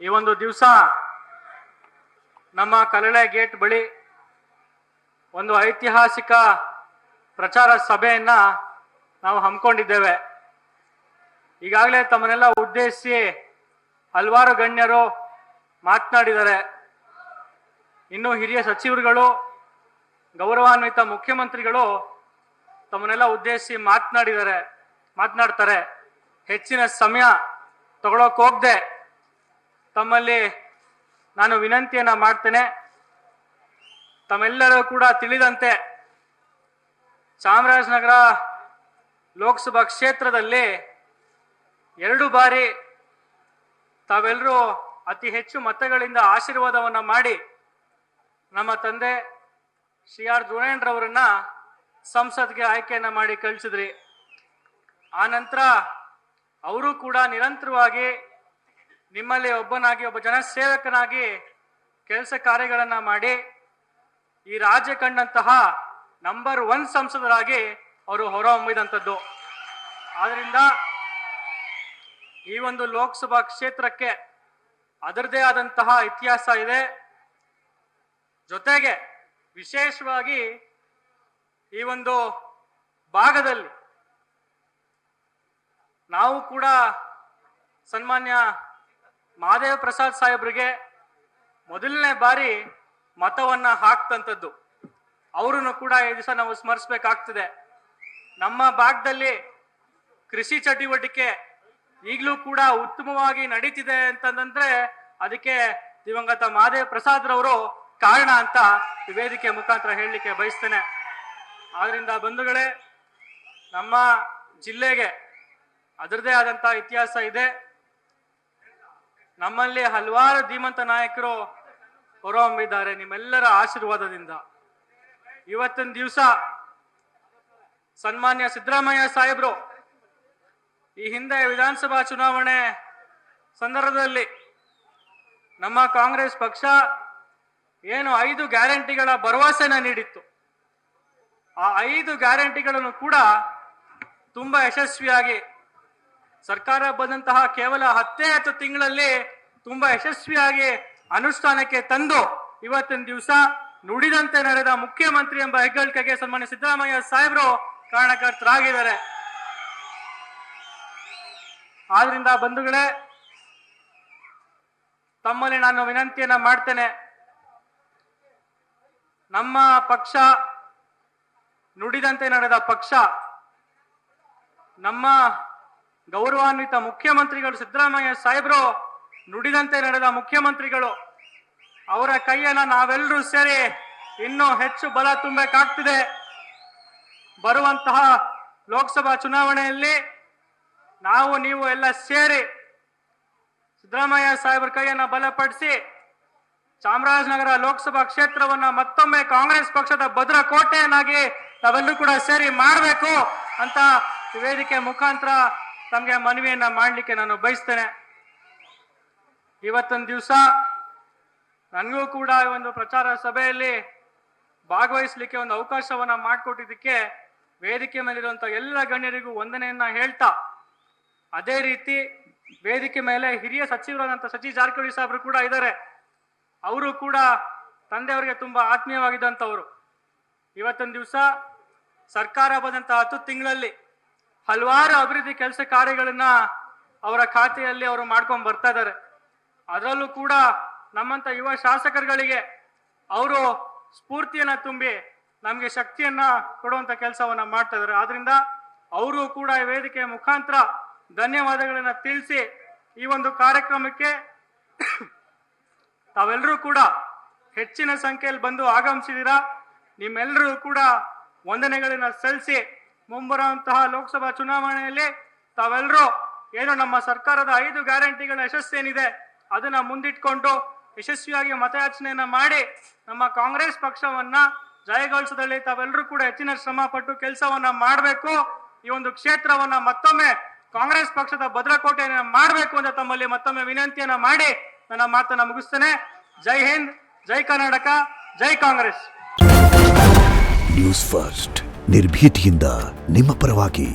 ಈ ಒಂದು ದಿವಸ ನಮ್ಮ ಕಲಳೆ ಗೇಟ್ ಬಳಿ ಒಂದು ಐತಿಹಾಸಿಕ ಪ್ರಚಾರ ಸಭೆಯನ್ನ ನಾವು ಹಮ್ಮಿಕೊಂಡಿದ್ದೇವೆ. ಈಗಾಗಲೇ ತಮ್ಮನ್ನೆಲ್ಲ ಉದ್ದೇಶಿಸಿ ಹಲವಾರು ಗಣ್ಯರು ಮಾತನಾಡಿದ್ದಾರೆ. ಇನ್ನು ಹಿರಿಯ ಸಚಿವರುಗಳು, ಗೌರವಾನ್ವಿತ ಮುಖ್ಯಮಂತ್ರಿಗಳು ತಮ್ಮನ್ನೆಲ್ಲ ಉದ್ದೇಶಿಸಿ ಮಾತನಾಡ್ತಾರೆ. ಹೆಚ್ಚಿನ ಸಮಯ ತಗೊಳ್ಳೋಕೆ ಹೋಗದೆ ತಮ್ಮಲ್ಲಿ ನಾನು ವಿನಂತಿಯನ್ನ ಮಾಡ್ತೇನೆ. ತಮ್ಮೆಲ್ಲರೂ ಕೂಡ ತಿಳಿದಂತೆ ಚಾಮರಾಜನಗರ ಲೋಕಸಭಾ ಕ್ಷೇತ್ರದಲ್ಲಿ 2 ಬಾರಿ ತಾವೆಲ್ಲರೂ ಅತಿ ಹೆಚ್ಚು ಮತಗಳಿಂದ ಆಶೀರ್ವಾದವನ್ನ ಮಾಡಿ ನಮ್ಮ ತಂದೆ ಶ್ರೀ ಆರ್ ಧ್ರುವಣ್ಣರವರನ್ನ ಸಂಸತ್ಗೆ ಆಯ್ಕೆಯನ್ನ ಮಾಡಿ ಕಳಿಸಿದ್ರಿ. ಆ ನಂತರ ಅವರು ಕೂಡ ನಿರಂತರವಾಗಿ ನಿಮ್ಮಲ್ಲಿ ಒಬ್ಬ ಜನಸೇವಕನಾಗಿ ಕೆಲಸ ಕಾರ್ಯಗಳನ್ನ ಮಾಡಿ ಈ ರಾಜ್ಯ ಕಂಡಂತಹ ನಂಬರ್ 1 ಸಂಸದರಾಗಿ ಅವರು ಹೊರಹೊಮ್ಮಿದಂಥದ್ದು. ಆದ್ರಿಂದ ಈ ಒಂದು ಲೋಕಸಭಾ ಕ್ಷೇತ್ರಕ್ಕೆ ಅದರದೇ ಆದಂತಹ ಇತಿಹಾಸ ಇದೆ. ಜೊತೆಗೆ ವಿಶೇಷವಾಗಿ ಈ ಒಂದು ಭಾಗದಲ್ಲಿ ನಾವು ಕೂಡ ಸನ್ಮಾನ್ಯ ಮಹಾದೇವ ಪ್ರಸಾದ್ ಸಾಹೇಬ್ರಿಗೆ ಮೊದಲನೇ ಬಾರಿ ಮತವನ್ನ ಹಾಕ್ತಂಥದ್ದು. ಅವರನ್ನು ಕೂಡ ಈ ದಿವಸ ನಾವು ಸ್ಮರಿಸಬೇಕಾಗ್ತದೆ. ನಮ್ಮ ಭಾಗದಲ್ಲಿ ಕೃಷಿ ಚಟುವಟಿಕೆ ಈಗಲೂ ಕೂಡ ಉತ್ತಮವಾಗಿ ನಡೀತಿದೆ ಅಂತಂದ್ರೆ ಅದಕ್ಕೆ ದಿವಂಗತ ಮಹಾದೇವ ಪ್ರಸಾದ್ ರವರು ಕಾರಣ ಅಂತ ವೇದಿಕೆ ಮುಖಾಂತರ ಹೇಳಲಿಕ್ಕೆ ಬಯಸ್ತೇನೆ. ಆದ್ರಿಂದ ಬಂಧುಗಳೇ, ನಮ್ಮ ಜಿಲ್ಲೆಗೆ ಅದರದೇ ಆದಂತ ಇತಿಹಾಸ ಇದೆ. ನಮ್ಮಲ್ಲಿ ಹಲವಾರು ಧೀಮಂತ ನಾಯಕರು ಹೊರಹೊಮ್ಮಿದ್ದಾರೆ ನಿಮ್ಮೆಲ್ಲರ ಆಶೀರ್ವಾದದಿಂದ. ಇವತ್ತಿನ ದಿವಸ ಸನ್ಮಾನ್ಯ ಸಿದ್ದರಾಮಯ್ಯ ಸಾಹೇಬ್ರು ಈ ಹಿಂದೆ ವಿಧಾನಸಭಾ ಚುನಾವಣೆ ಸಂದರ್ಭದಲ್ಲಿ ನಮ್ಮ ಕಾಂಗ್ರೆಸ್ ಪಕ್ಷ ಏನು 5 ಗ್ಯಾರಂಟಿಗಳ ಭರವಸೆನ ನೀಡಿತ್ತು, ಆ 5 ಗ್ಯಾರಂಟಿಗಳನ್ನು ಕೂಡ ತುಂಬಾ ಯಶಸ್ವಿಯಾಗಿ ಸರ್ಕಾರ ಬಂದಂತಹ ಕೇವಲ 10 ತಿಂಗಳಲ್ಲಿ ತುಂಬಾ ಯಶಸ್ವಿಯಾಗಿ ಅನುಷ್ಠಾನಕ್ಕೆ ತಂದು ಇವತ್ತಿನ ದಿವಸ ನುಡಿದಂತೆ ನಡೆದ ಮುಖ್ಯಮಂತ್ರಿ ಎಂಬ ಹೆಗ್ಗಳಿಕೆಗೆ ಸನ್ಮಾನ್ಯ ಸಿದ್ದರಾಮಯ್ಯ ಸಾಹೇಬರು ಕಾರಣಕರ್ತರಾಗಿದ್ದಾರೆ. ಆದ್ರಿಂದ ಬಂಧುಗಳೇ, ತಮ್ಮಲ್ಲಿ ನಾನು ವಿನಂತಿಯನ್ನ ಮಾಡ್ತೇನೆ. ನಮ್ಮ ಪಕ್ಷ ನುಡಿದಂತೆ ನಡೆದ ಪಕ್ಷ. ನಮ್ಮ ಗೌರವಾನ್ವಿತ ಮುಖ್ಯಮಂತ್ರಿಗಳು ಸಿದ್ದರಾಮಯ್ಯ ಸಾಹೇಬರು ನುಡಿದಂತೆ ನಡೆದ ಮುಖ್ಯಮಂತ್ರಿಗಳು. ಅವರ ಕೈಯನ್ನ ನಾವೆಲ್ಲರೂ ಸೇರಿ ಇನ್ನೂ ಹೆಚ್ಚು ಬಲ ತುಂಬಬೇಕಾಗ್ತಿದೆ. ಬರುವಂತಹ ಲೋಕಸಭಾ ಚುನಾವಣೆಯಲ್ಲಿ ನಾವು ನೀವು ಎಲ್ಲ ಸೇರಿ ಸಿದ್ದರಾಮಯ್ಯ ಸಾಹೇಬರ ಕೈಯನ್ನ ಬಲಪಡಿಸಿ ಚಾಮರಾಜನಗರ ಲೋಕಸಭಾ ಕ್ಷೇತ್ರವನ್ನ ಮತ್ತೊಮ್ಮೆ ಕಾಂಗ್ರೆಸ್ ಪಕ್ಷದ ಭದ್ರಕೋಟೆಯನ್ನಾಗಿ ನಾವೆಲ್ಲರೂ ಕೂಡ ಸೇರಿ ಮಾಡಬೇಕು ಅಂತ ವೇದಿಕೆ ಮುಖಾಂತರ ತಮಗೆ ಮನವಿಯನ್ನ ಮಾಡಲಿಕ್ಕೆ ನಾನು ಬಯಸ್ತೇನೆ. ಇವತ್ತಿನ ದಿವಸ ನನಗೂ ಕೂಡ ಒಂದು ಪ್ರಚಾರ ಸಭೆಯಲ್ಲಿ ಭಾಗವಹಿಸಲಿಕ್ಕೆ ಒಂದು ಅವಕಾಶವನ್ನ ಮಾಡಿಕೊಟ್ಟಿದ್ದಕ್ಕೆ ವೇದಿಕೆ ಮೇಲಿರುವಂತಹ ಎಲ್ಲ ಗಣ್ಯರಿಗೂ ವಂದನೆಯನ್ನ ಹೇಳ್ತಾ, ಅದೇ ರೀತಿ ವೇದಿಕೆ ಮೇಲೆ ಹಿರಿಯ ಸಚಿವರಾದಂಥ ಸಚಿವ ಜಾರಕಿಹೊಳಿ ಸಾಹೇಬರು ಕೂಡ ಇದ್ದಾರೆ. ಅವರು ಕೂಡ ತಂದೆಯವರಿಗೆ ತುಂಬಾ ಆತ್ಮೀಯವಾಗಿದ್ದಂಥವ್ರು. ಇವತ್ತಿನ ದಿವಸ ಸರ್ಕಾರ ಬಂದಂತಹ 10 ತಿಂಗಳಲ್ಲಿ ಹಲವಾರು ಅಭಿವೃದ್ಧಿ ಕೆಲಸ ಕಾರ್ಯಗಳನ್ನ ಅವರ ಖಾತೆಯಲ್ಲಿ ಅವರು ಮಾಡ್ಕೊಂಡು ಬರ್ತಾ ಇದ್ದಾರೆ. ಅದರಲ್ಲೂ ಕೂಡ ನಮ್ಮಂತ ಯುವ ಶಾಸಕರುಗಳಿಗೆ ಅವರು ಸ್ಫೂರ್ತಿಯನ್ನ ತುಂಬಿ ನಮಗೆ ಶಕ್ತಿಯನ್ನ ಕೊಡುವಂತ ಕೆಲಸವನ್ನ ಮಾಡ್ತಾ ಇದ್ದಾರೆ. ಆದ್ರಿಂದ ಅವರು ಕೂಡ ಈ ವೇದಿಕೆಯ ಮುಖಾಂತರ ಧನ್ಯವಾದಗಳನ್ನ ತಿಳಿಸಿ ಈ ಒಂದು ಕಾರ್ಯಕ್ರಮಕ್ಕೆ ತಾವೆಲ್ಲರೂ ಕೂಡ ಹೆಚ್ಚಿನ ಸಂಖ್ಯೆಯಲ್ಲಿ ಬಂದು ಆಗಮಿಸಿದ್ದೀರಾ. ನಿಮ್ಮೆಲ್ಲರೂ ಕೂಡ ವಂದನೆಗಳನ್ನ ಸಲ್ಲಿಸಿ ಮುಂಬರುವಂತಹ ಲೋಕಸಭಾ ಚುನಾವಣೆಯಲ್ಲಿ ತಾವೆಲ್ಲರೂ ಏನು ನಮ್ಮ ಸರ್ಕಾರದ 5 ಗ್ಯಾರಂಟಿಗಳ ಯಶಸ್ಸೇನಿದೆ ಅದನ್ನ ಮುಂದಿಟ್ಕೊಂಡು ಯಶಸ್ವಿಯಾಗಿ ಮತಯಾಚನೆಯನ್ನ ಮಾಡಿ ನಮ್ಮ ಕಾಂಗ್ರೆಸ್ ಪಕ್ಷವನ್ನ ಜಯಗಳಿಸೋದ್ರಲ್ಲಿ ತಾವೆಲ್ಲರೂ ಕೂಡ ಹೆಚ್ಚಿನ ಶ್ರಮ ಪಟ್ಟು ಕೆಲಸವನ್ನ ಮಾಡಬೇಕು. ಈ ಒಂದು ಕ್ಷೇತ್ರವನ್ನ ಮತ್ತೊಮ್ಮೆ ಕಾಂಗ್ರೆಸ್ ಪಕ್ಷದ ಭದ್ರಕೋಟೆಯನ್ನ ಮಾಡಬೇಕು ಅಂತ ತಮ್ಮಲ್ಲಿ ಮತ್ತೊಮ್ಮೆ ವಿನಂತಿಯನ್ನ ಮಾಡಿ ನನ್ನ ಮಾತನ್ನ ಮುಗಿಸ್ತೇನೆ. ಜೈ ಹಿಂದ್, ಜೈ ಕರ್ನಾಟಕ, ಜೈ ಕಾಂಗ್ರೆಸ್. ನ್ಯೂಸ್ ಫಸ್ಟ್ ನಿರ್ಭೀತಿಯಿಂದ ನಿಮ್ಮ ಪರವಾಗಿ.